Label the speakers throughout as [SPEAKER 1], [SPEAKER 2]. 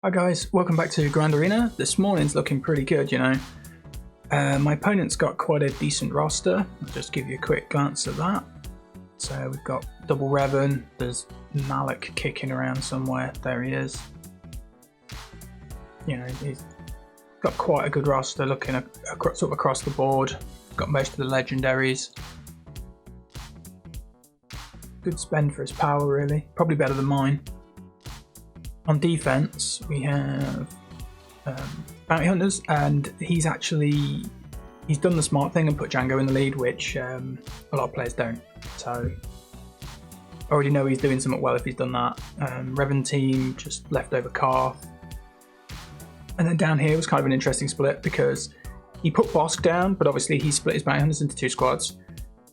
[SPEAKER 1] Hi guys, welcome back to Grand Arena. This morning's looking pretty good, you know. My opponent's got quite a decent roster. I'll just give you a quick glance at that. So we've got double Revan, there's Malik kicking around somewhere, there he is. You know, he's got quite a good roster looking sort of across the board. Got most of the legendaries. Good spend for his power really, probably better than mine. On defense, we have Bounty Hunters, and he's done the smart thing and put Django in the lead, which a lot of players don't. So I already know he's doing something well if he's done that. Revan team, just leftover Carth. And then down here was kind of an interesting split because he put Bosk down, but obviously he split his Bounty Hunters into two squads.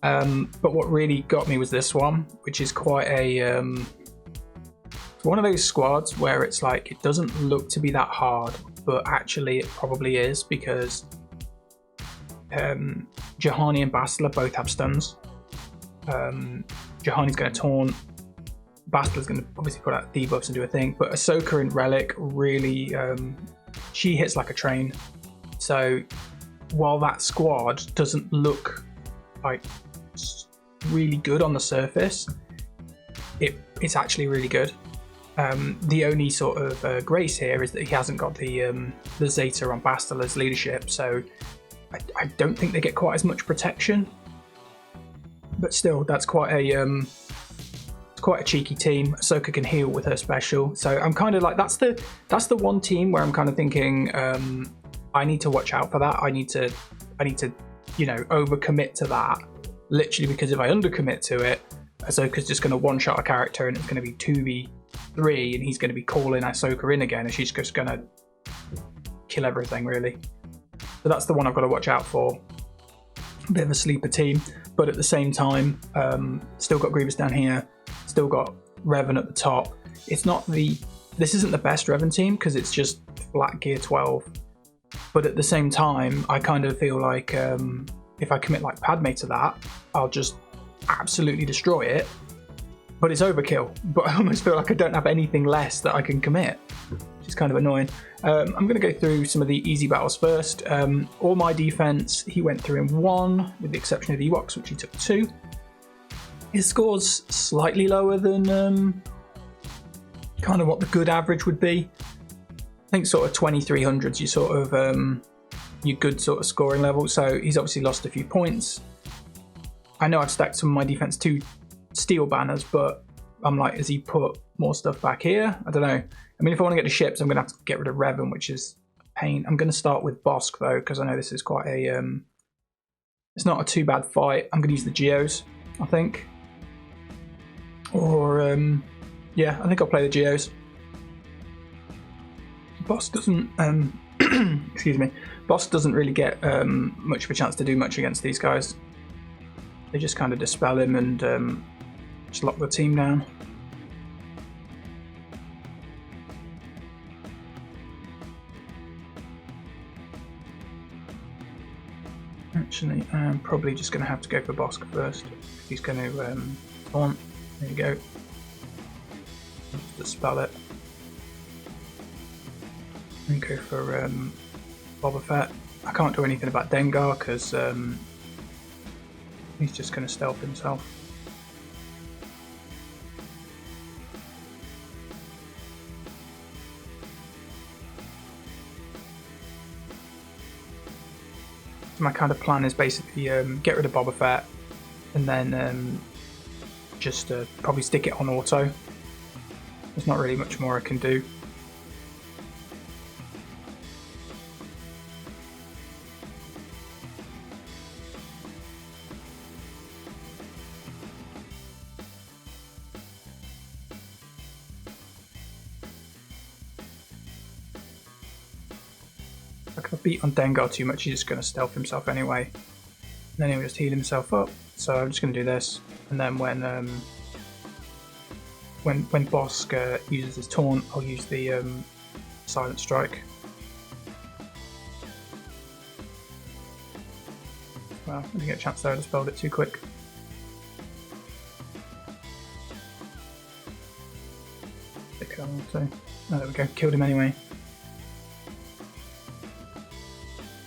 [SPEAKER 1] But what really got me was this one, which is quite a... one of those squads where it's like it doesn't look to be that hard, but actually it probably is, because Juhani and Bastila both have stuns. Juhani's going to taunt, Bastila's going to obviously put out debuffs and do a thing, but Ahsoka and Relic really, she hits like a train. So while that squad doesn't look like really good on the surface, it's actually really good. The only sort of grace here is that he hasn't got the Zeta on Bastila's leadership, so I don't think they get quite as much protection. But still, that's quite a cheeky team. Ahsoka can heal with her special, so I'm kind of like that's the one team where I'm kind of thinking I need to watch out for that. I need to you know, overcommit to that, literally, because if I undercommit to it, Ahsoka's just going to one-shot a character and it's going to be 2v3 and he's going to be calling Ahsoka in again and she's just going to kill everything, really. So that's the one I've got to watch out for. A bit of a sleeper team, but at the same time, still got Grievous down here, still got Revan at the top. This isn't the best Revan team because it's just flat gear 12, but at the same time, I kind of feel like if I commit like Padme to that, I'll just absolutely destroy it, but it's overkill. But I almost feel like I don't have anything less that I can commit, which is kind of annoying. I'm going to go through some of the easy battles first. All my defense he went through in 1, with the exception of the Ewoks, which he took 2. His score's slightly lower than kind of what the good average would be. I think sort of 2300s you sort of your good sort of scoring level, so he's obviously lost a few points. I know I've stacked some of my defense 2 steel banners, but I'm like, has he put more stuff back here? I don't know. I mean, if I want to get the ships, I'm going to have to get rid of Revan, which is a pain. I'm going to start with Bosk, though, because I know this is quite a... it's not a too bad fight. I'm going to use the Geos, I think. Or, yeah, I think I'll play the Geos. Bosk doesn't... excuse me. Bosk doesn't really get much of a chance to do much against these guys. They just kind of dispel him and just lock the team down. Actually, I'm probably just going to have to go for Bosk first. He's going to taunt. There you go. Just dispel it. And go for Boba Fett. I can't do anything about Dengar because he's just going to stealth himself. So my kind of plan is basically get rid of Boba Fett and then just probably stick it on auto. There's not really much more I can do. If I beat on Dengar too much, he's just going to stealth himself anyway. And then he'll just heal himself up. So I'm just going to do this. And then when Bosk uses his taunt, I'll use the Silent Strike. Well, I didn't get a chance there, I just spelled it too quick. kill him too. Oh, there we go. Killed him anyway.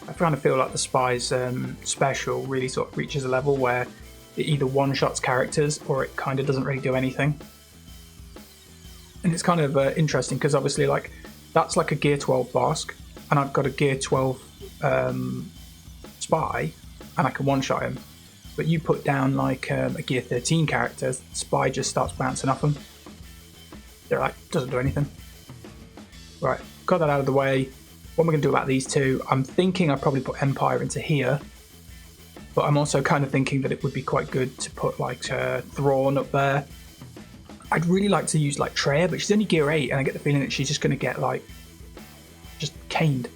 [SPEAKER 1] I kind of feel like the spy's special really sort of reaches a level where it either one-shots characters or it kind of doesn't really do anything. And it's kind of interesting because obviously like that's like a gear 12 Bosk and I've got a gear 12 spy and I can one-shot him. But you put down like a gear 13 character, spy just starts bouncing off them. They're like, doesn't do anything. Right, got that out of the way. What am I going to do about these two? I'm thinking I'll probably put Empire into here. But I'm also kind of thinking that it would be quite good to put like Thrawn up there. I'd really like to use like Treya, but she's only gear 8 and I get the feeling that she's just going to get like just caned.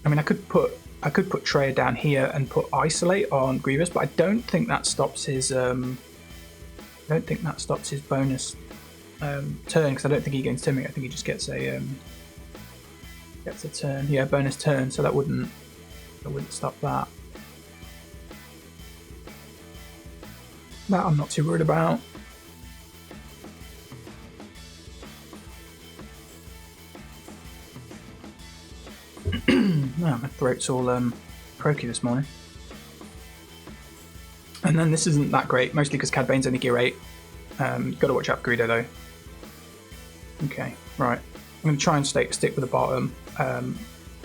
[SPEAKER 1] I mean, I could put Treya down here and put Isolate on Grievous, but I don't think that stops his bonus turn because I don't think he gains turn. I think he just gets a turn. Yeah, bonus turn. So that wouldn't stop that. That I'm not too worried about. No, my throat's all croaky this morning. And then this isn't that great, mostly because Cad Bane's only gear 8. You've got to watch out for Greedo though. Okay, right. I'm going to try and stick with the bottom.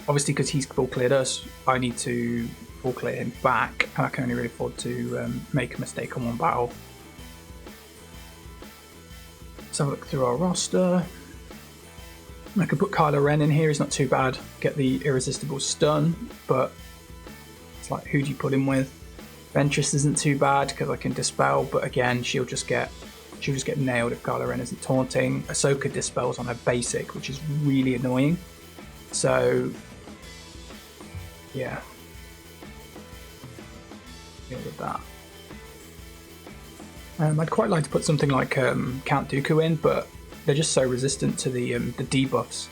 [SPEAKER 1] Obviously, because he's full cleared us, I need to full clear him back, and I can only really afford to make a mistake on one battle. Let's have a look through our roster. I could put Kylo Ren in here, he's not too bad. Get the irresistible stun, but it's like, who do you put him with? Ventress isn't too bad because I can dispel, but again, she'll just get nailed if Kylo Ren isn't taunting. Ahsoka dispels on her basic, which is really annoying. So, yeah. Deal with that. I'd quite like to put something like Count Dooku in, but they're just so resistant to the debuffs.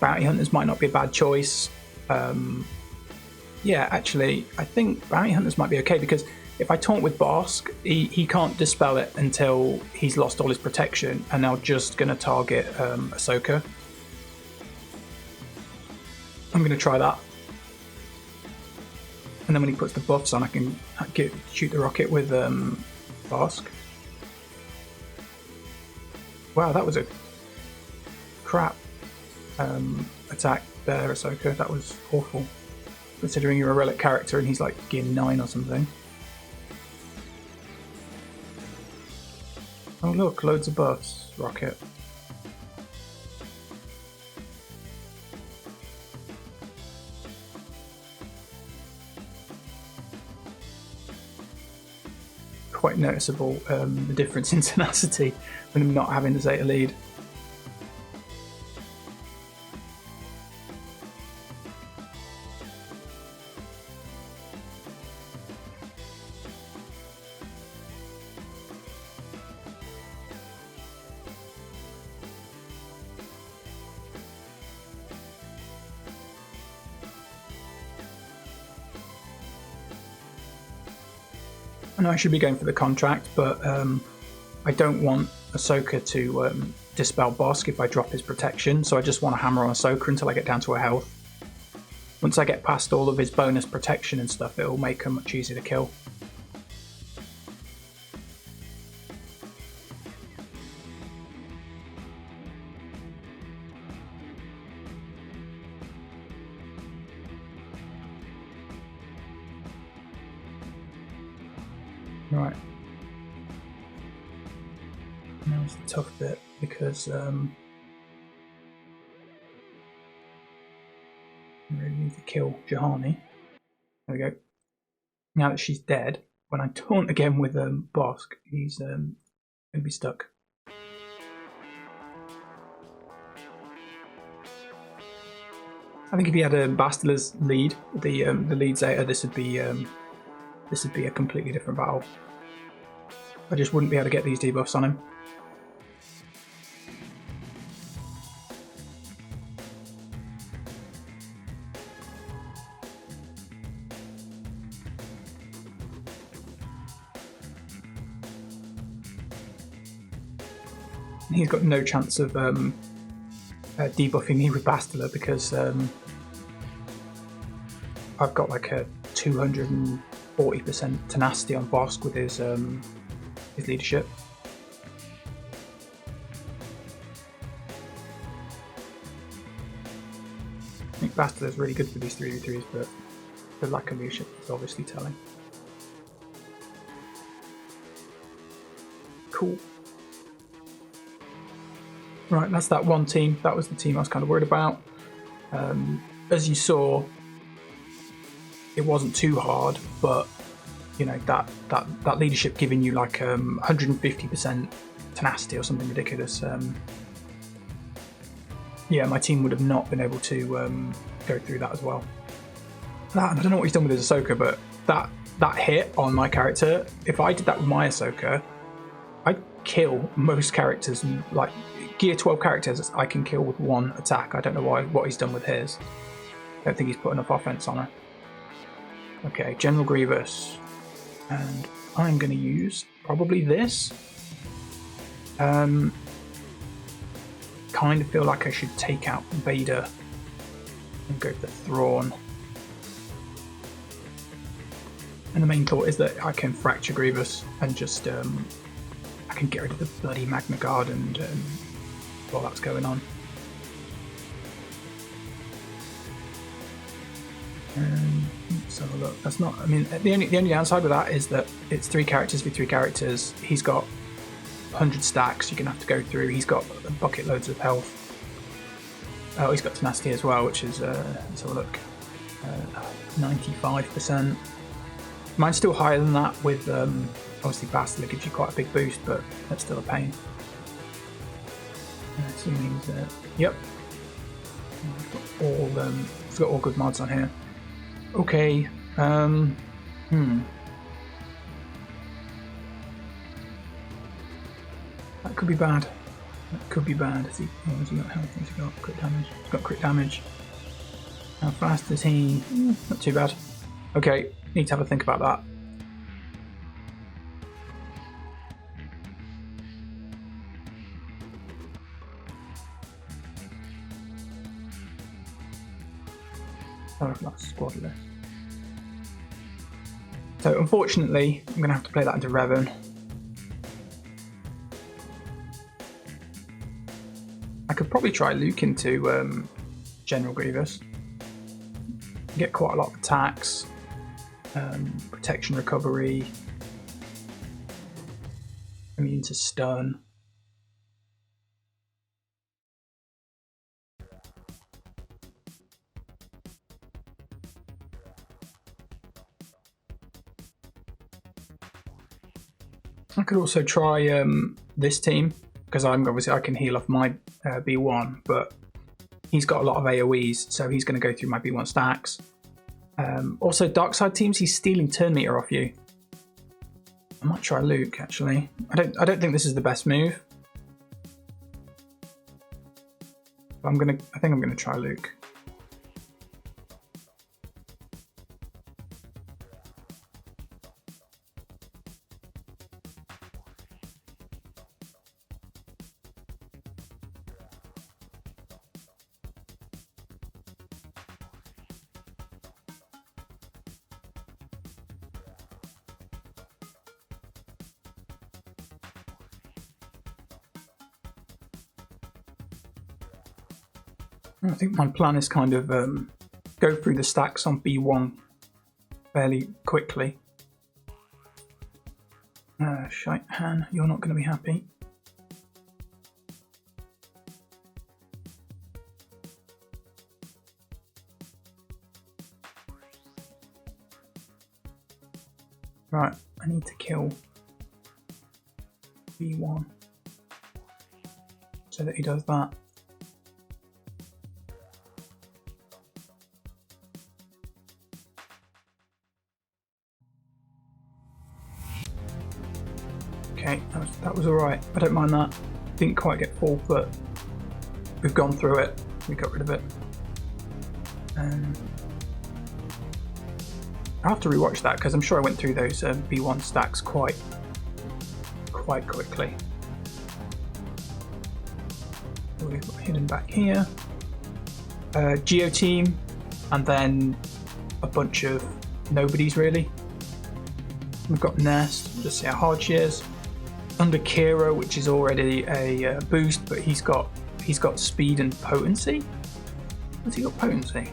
[SPEAKER 1] Bounty Hunters might not be a bad choice. Yeah, actually, I think Bounty Hunters might be okay because if I taunt with Bosk, he can't dispel it until he's lost all his protection, and they're just going to target Ahsoka. I'm going to try that. And then when he puts the buffs on, I can shoot the rocket with Bosk. Wow, that was a crap attack there, Ahsoka. That was awful. Considering you're a relic character and he's like gear 9 or something. Oh look, loads of buffs, rocket. Quite noticeable the difference in tenacity when I'm not having the Zeta lead. I know I should be going for the contract, but I don't want Ahsoka to dispel Bosk if I drop his protection, so I just want to hammer on Ahsoka until I get down to her health. Once I get past all of his bonus protection and stuff, it'll make her much easier to kill. Right. Now it's the tough bit because I really need to kill Jahani. There we go. Now that she's dead, when I taunt again with Bosk, he's going to be stuck. I think if he had a Bastila's lead, the lead Zeta, this would be a completely different battle. I just wouldn't be able to get these debuffs on him. He's got no chance of debuffing me with Bastila because I've got like a 240% tenacity on Vosk with his leadership. I think Bastila is really good for these 3v3s, but the lack of leadership is obviously telling. Cool. Right, that's that one team. That was the team I was kind of worried about. As you saw, it wasn't too hard, but you know that leadership giving you like 150% tenacity or something ridiculous. Yeah, my team would have not been able to go through that as well. I don't know what he's done with his Ahsoka, but that hit on my character, if I did that with my Ahsoka, I'd kill most characters. Like Gear 12 characters, I can kill with one attack. I don't know what he's done with his. I don't think he's put enough offense on her. Okay, General Grievous. And I'm going to use probably this. Kind of feel like I should take out Vader and go for Thrawn. And the main thought is that I can fracture Grievous and just I can get rid of the bloody Magna Guard and while that's going on. Let's have a look. That's not. I mean, the only downside with that is that it's 3 characters with 3 characters. He's got 100 stacks you're gonna have to go through. He's got bucket loads of health. Oh, he's got tenacity as well, which is let's have a look. 95%. Mine's still higher than that with obviously Bastila gives you quite a big boost, but that's still a pain. Assuming yep. It's got all good mods on here. Okay. That could be bad. That could be bad. Has he got health? Has he got crit damage? He's got crit damage. How fast is he? Not too bad. Okay, need to have a think about that. Oh, that's squad list. So unfortunately, I'm going to have to play that into Revan. I could probably try Luke into General Grievous. Get quite a lot of attacks, protection recovery, immune to stun. I could also try this team because I can heal off my B1, but he's got a lot of AoEs, so he's going to go through my B1 stacks. Also, dark side teams, he's stealing turn meter off you. I might try Luke actually. I don't think this is the best move. But I think I'm gonna try Luke. I think my plan is kind of go through the stacks on B1 fairly quickly. Shite, Han, you're not going to be happy. Right, I need to kill B1 so that he does that. Okay, that was alright. I don't mind that. Didn't quite get full, but we've gone through it. We got rid of it. I have to rewatch that because I'm sure I went through those B1 stacks quite quickly. we've got hidden back here. Geo team, and then a bunch of nobodies really. We've got Nest, just see how hard she is. Under Kira, which is already a boost, but he's got speed and potency. Has he got potency?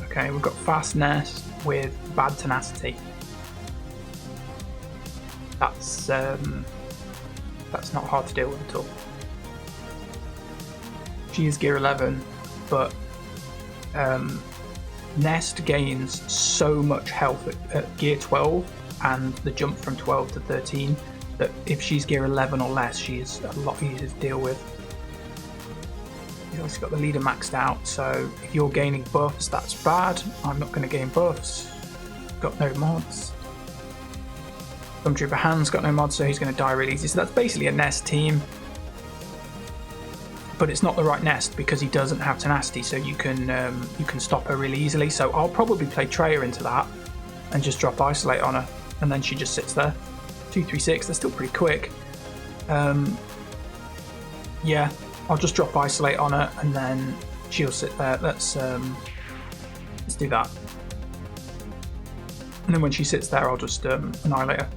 [SPEAKER 1] Okay, we've got Fast Nest with bad tenacity. That's not hard to deal with at all. She is gear 11, but Nest gains so much health at gear 12 and the jump from 12 to 13 that if she's gear 11 or less, she is a lot easier to deal with. You've also got the leader maxed out, so if you're gaining buffs, that's bad. I'm not going to gain buffs. Got no mods. Stormtrooper Han's got no mods, so he's going to die really easy. So that's basically a Nest team. But it's not the right Nest because he doesn't have tenacity, so you can stop her really easily. So I'll probably play Treya into that and just drop Isolate on her, and then she just sits there. 236, they're still pretty quick. Yeah, I'll just drop Isolate on her and then she'll sit there. Let's do that. And then when she sits there, I'll just annihilate her.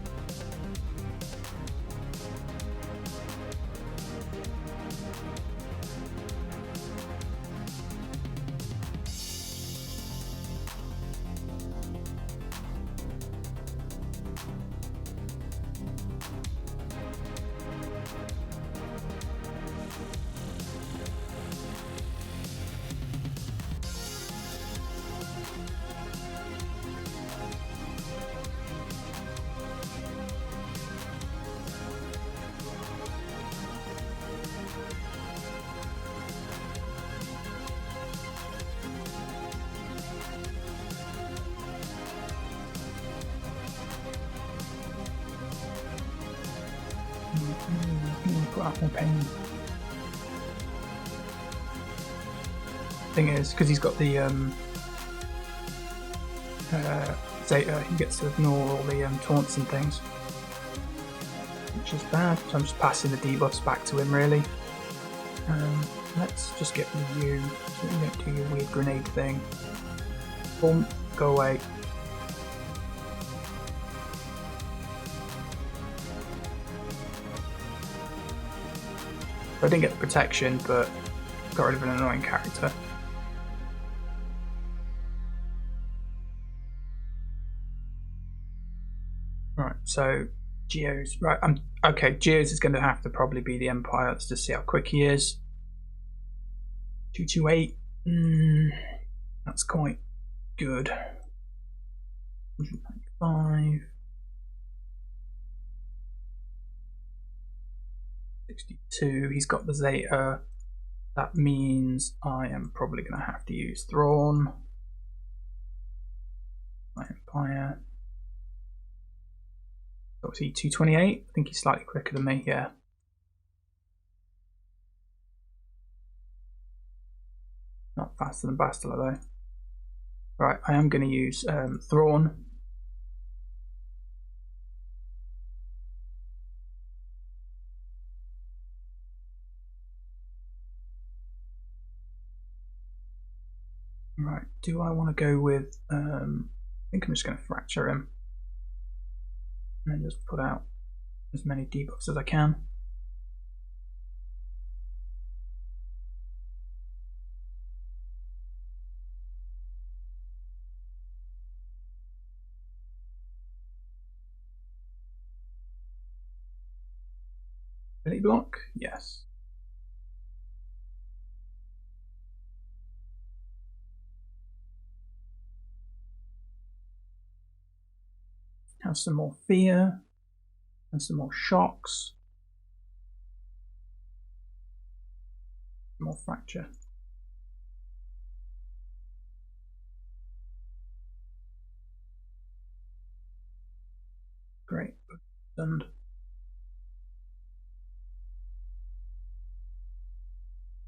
[SPEAKER 1] More pain. Thing is, because he's got the Zeta, he gets to ignore all the taunts and things, which is bad. So I'm just passing the debuffs back to him really. Let's just get rid of you so you don't do your weird grenade thing. Boom, go away. I didn't get the protection, but got rid of an annoying character. Right, so Geo's right. Okay. Geo's is going to have to probably be the Empire. Let's just see how quick he is. 228. That's quite good. 195. 62. He's got the Zeta. That means I am probably going to have to use Thrawn. My Empire. What was he, 228? I think he's slightly quicker than me, yeah. Not faster than Bastila though. Right, I am going to use Thrawn. Right, do I want to go with, I think I'm just going to fracture him. And then just put out as many debuffs as I can. Ability block? Yes. Have some more fear and some more shocks. More fracture. Great. And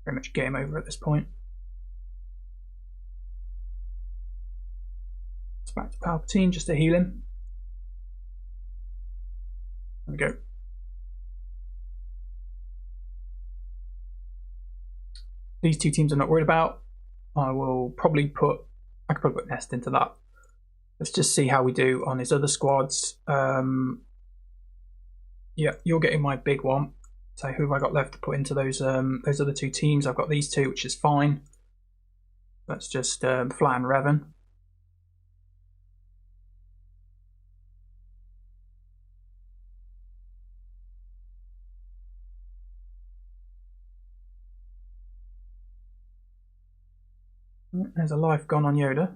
[SPEAKER 1] very much game over at this point. It's back to Palpatine just to heal him. There we go. these two teams I'm not worried about. I could probably put Nest into that. Let's just see how we do on his other squads. Yeah, you're getting my big one. So who have I got left to put into those other two teams? I've got these two, which is fine. Let's just flatten Revan. There's a life gone on Yoda. As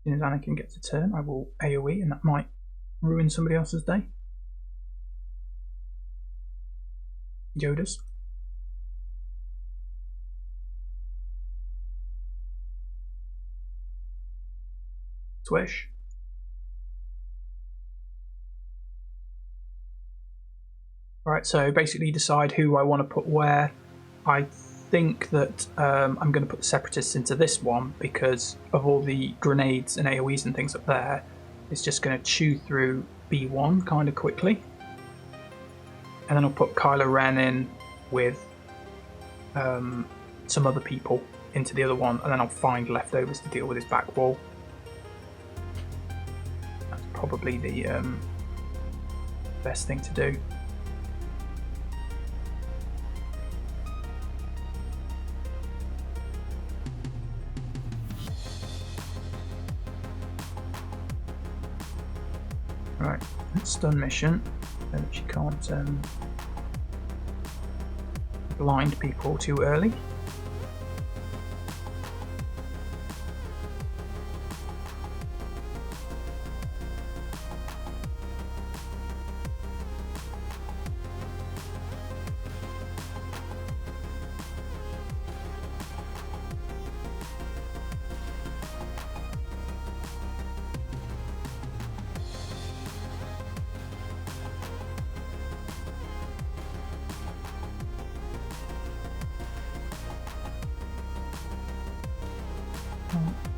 [SPEAKER 1] soon as Anakin gets a turn, I will AoE, and that might ruin somebody else's day. Yoda's. Swish. Right, so basically decide who I want to put where. I think that I'm going to put the Separatists into this one because of all the grenades and AoEs and things up there. It's just going to chew through B1 kind of quickly. And then I'll put Kylo Ren in with some other people into the other one, and then I'll find leftovers to deal with his back wall. That's probably the best thing to do. Right, stun mission, so that you can't blind people too early.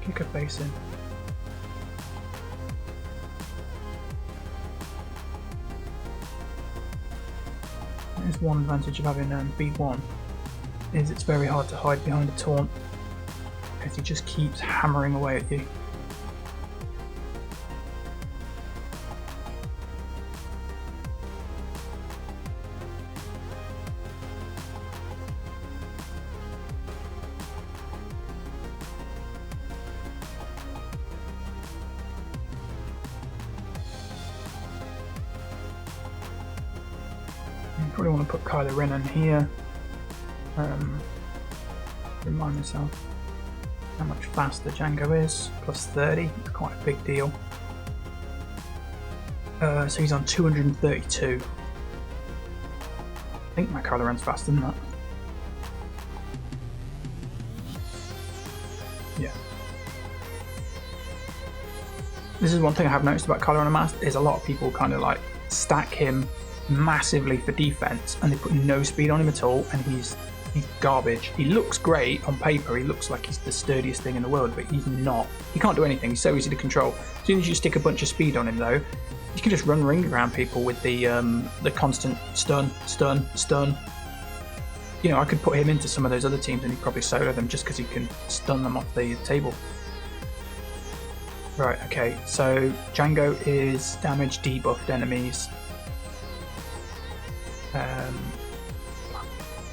[SPEAKER 1] Kick her face in. There's one advantage of having B1 is it's very hard to hide behind a taunt because he just keeps hammering away at you. Probably want to put Kylo Ren in here. Remind myself how much faster Django is. Plus 30, it's quite a big deal. So he's on 232. I think my Kylo Ren's faster than that. Yeah. This is one thing I have noticed about Kylo Ren Unmasked is a lot of people kind of like stack him massively for defense and they put no speed on him at all, and he's garbage. He looks great on paper, he looks like he's the sturdiest thing in the world, but he's not. He can't do anything, he's so easy to control. As soon as you stick a bunch of speed on him though, you can just run ring around people with the constant stun. You know, I could put him into some of those other teams and he'd probably solo them just because he can stun them off the table. Right, okay, so Django is damage debuffed enemies.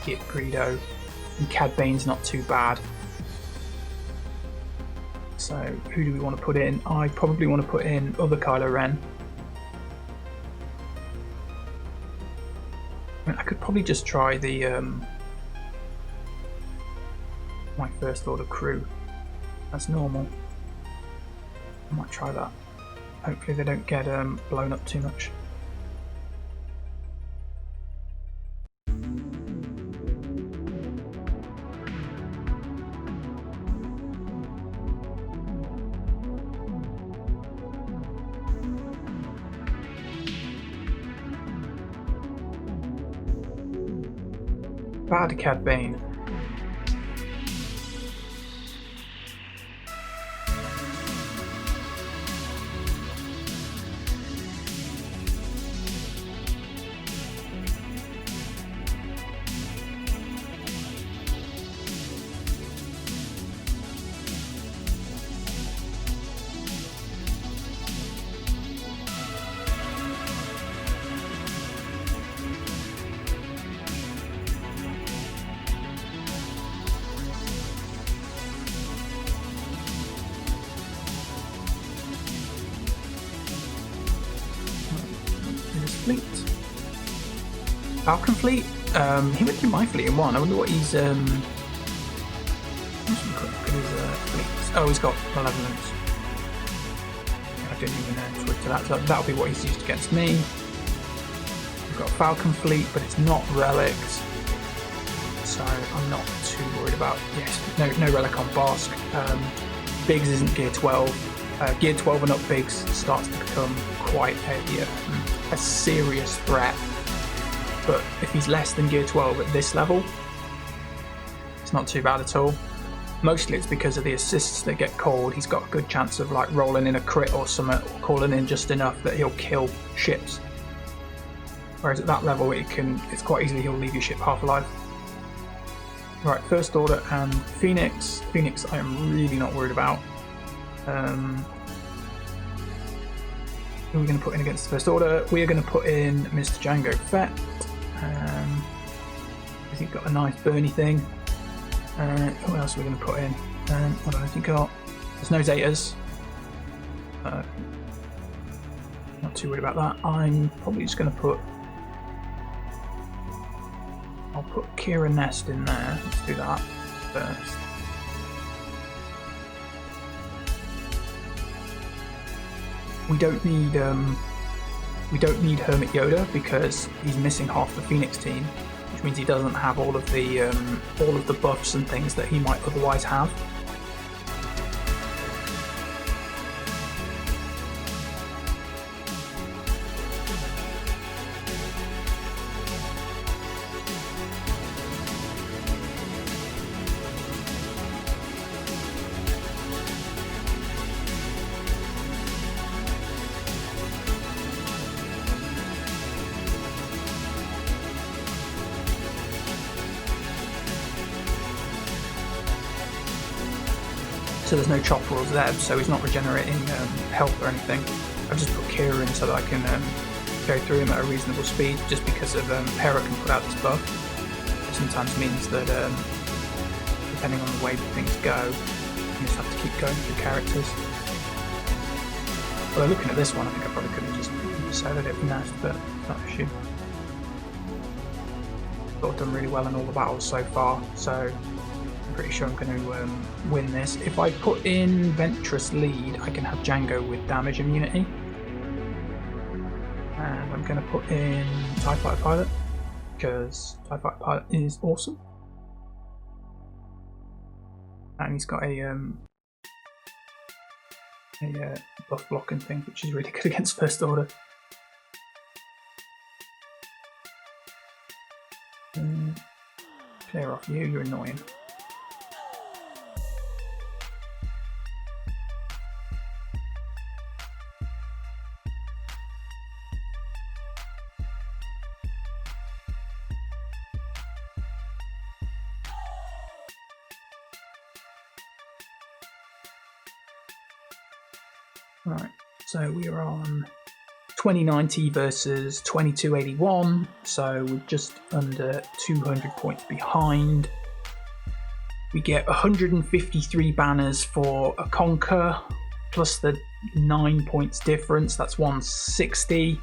[SPEAKER 1] Git Greedo, and Cad Bane's not too bad. So who do we want to put in? I probably want to put in other Kylo Ren. I mean, I could probably just try the my First Order crew. That's normal. I might try that. Hopefully they don't get blown up too much. Bad Cad Bane. fleet. Falcon fleet? He went through my fleet in one. I wonder what he's look at his fleets. Oh, he's got malevolence. I didn't even switch to that. So that'll be what he's used against me. We've got a Falcon fleet, but it's not relics. So I'm not too worried about. Yes, no relic on Bosk. Biggs isn't gear 12. Gear 12 and up Biggs starts to become quite a serious threat. But if he's less than gear 12 at this level, it's not too bad at all. Mostly it's because of the assists that get called. He's got a good chance of like rolling in a crit or something, or calling in just enough that he'll kill ships. Whereas at that level, it's quite easily he'll leave your ship half alive. Right, First Order and Phoenix. Phoenix I am really not worried about. Who are we going to put in against the First Order? We are going to put in Mr. Jango Fett. He's got a nice Bernie thing. What else are we going to put in? What else have we got? There's no Zetas. Not too worried about that. I'm probably just going to put... I'll put Kira Nest in there. Let's do that first. We don't need Hermit Yoda because he's missing half the Phoenix team, which means he doesn't have all of the buffs and things that he might otherwise have. So there's no Chopper or Zeb, so he's not regenerating health or anything. I've just put Kira in so that I can go through him at a reasonable speed, just because of Hera can put out this buff. It sometimes means that depending on the way that things go, you just have to keep going through characters. Although looking at this one, I think I probably could have just soloed it with Nast, but it's not an issue. I've done really well in all the battles so far, so I'm pretty sure I'm going to win this. If I put in Ventress lead, I can have Jango with damage immunity. And I'm going to put in TIE Fighter Pilot, because TIE Fighter Pilot is awesome. And he's got a buff blocking thing, which is really good against First Order. Clear off you, you're annoying. Right, so we are on 2090 versus 2281, so we're just under 200 points behind. We get 153 banners for a Conquer, plus the 9 points difference, that's 160.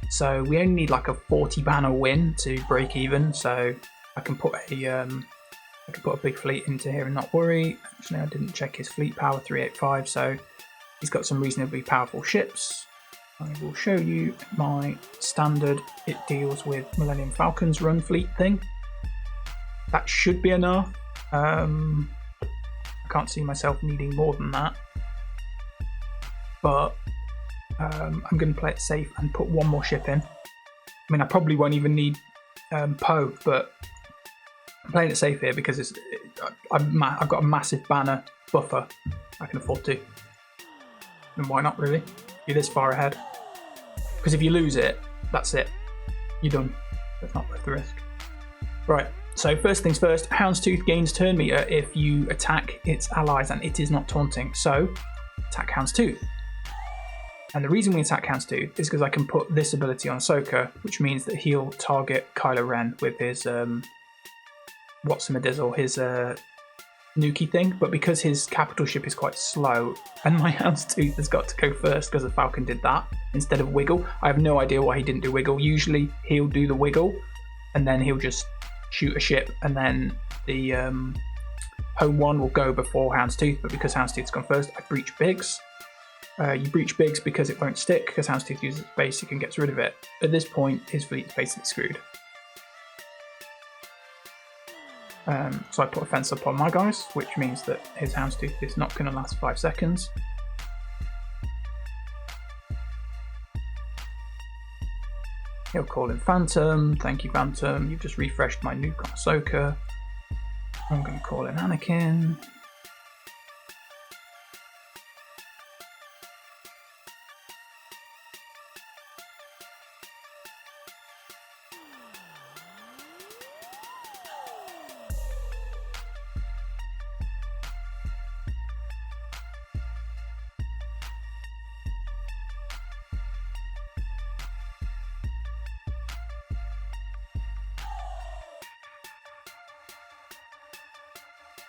[SPEAKER 1] So we only need like a 40 banner win to break even, so I can put a big fleet into here and not worry. Actually, I didn't check his fleet power, 385, so he's got some reasonably powerful ships. I will show you my standard. It deals with Millennium Falcon's run fleet thing. That should be enough. I can't see myself needing more than that. But I'm going to play it safe and put one more ship in. I mean, I probably won't even need Poe, but I'm playing it safe here because I've got a massive banner buffer. I can afford to. And why not, really? You're this far ahead. Because if you lose it, that's it. You're done. That's not worth the risk. Right, so first things first, Houndstooth gains turn meter if you attack its allies and it is not taunting. So, attack Houndstooth. And the reason we attack Houndstooth is because I can put this ability on Ahsoka, which means that he'll target Kylo Ren with his, his nuki thing, but because his capital ship is quite slow and my Houndstooth has got to go first because the Falcon did that instead of Wiggle. I have no idea why he didn't do Wiggle. Usually he'll do the Wiggle and then he'll just shoot a ship and then the home one will go before Houndstooth, but because Houndstooth's gone first, I breach Biggs. You breach Biggs because it won't stick, because Houndstooth uses basic and gets rid of it. At this point, his fleet's basically screwed. So I put a fence up on my guys, which means that his Houndstooth is not going to last 5 seconds. He'll call in Phantom. Thank you, Phantom. You've just refreshed my nuke on Ahsoka. I'm going to call in Anakin.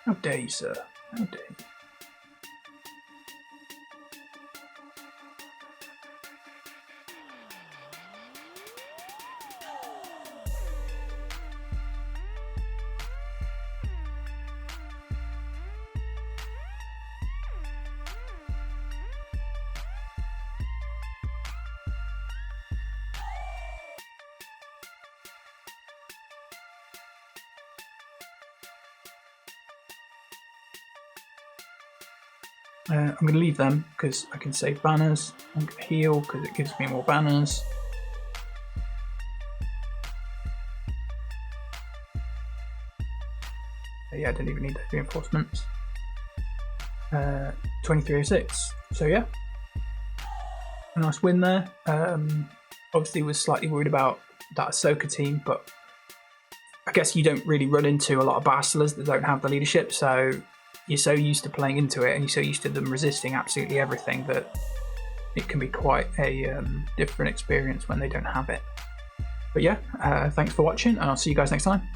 [SPEAKER 1] How dare you, sir? How dare you? I'm going to leave them because I can save banners. I'm going to heal because it gives me more banners. But yeah, I didn't even need those reinforcements. 2306. So yeah, a nice win there. Obviously was slightly worried about that Ahsoka team, but I guess you don't really run into a lot of Bastilers that don't have the leadership, so you're so used to playing into it and you're so used to them resisting absolutely everything that it can be quite a different experience when they don't have it. But yeah, thanks for watching and I'll see you guys next time.